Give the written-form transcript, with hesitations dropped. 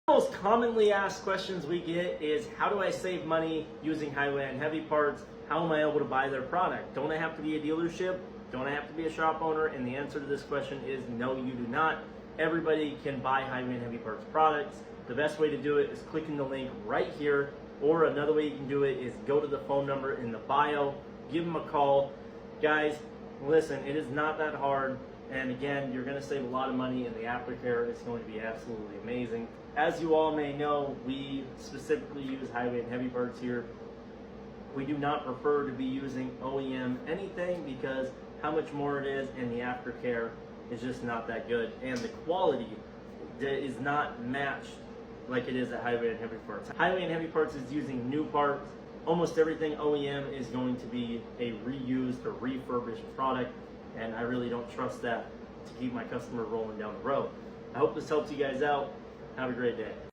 The most commonly asked questions we get is, how do I save money using highway and heavy parts? How am I able to buy their product? Don't I have to be a dealership? Don't I have to be a shop owner? And the answer to this question is no, you do not. Everybody can buy highway and heavy parts products. The best way to do it is clicking the link right here, or another way you can do it is go to the phone number in the bio, give them a call. Guys, listen, it is not that hard. And again, you're going to save a lot of money in the aftercare. It's going to be absolutely amazing. As you all may know, we specifically use highway and heavy parts here. We do not prefer to be using OEM anything because how much more it is, and the aftercare is just not that good. And the quality is not matched like it is at highway and heavy parts. Highway and heavy parts is using new parts. Almost everything OEM is going to be a reused or refurbished product, and I really don't trust that to keep my customer rolling down the road. I hope this helps you guys out. Have a great day.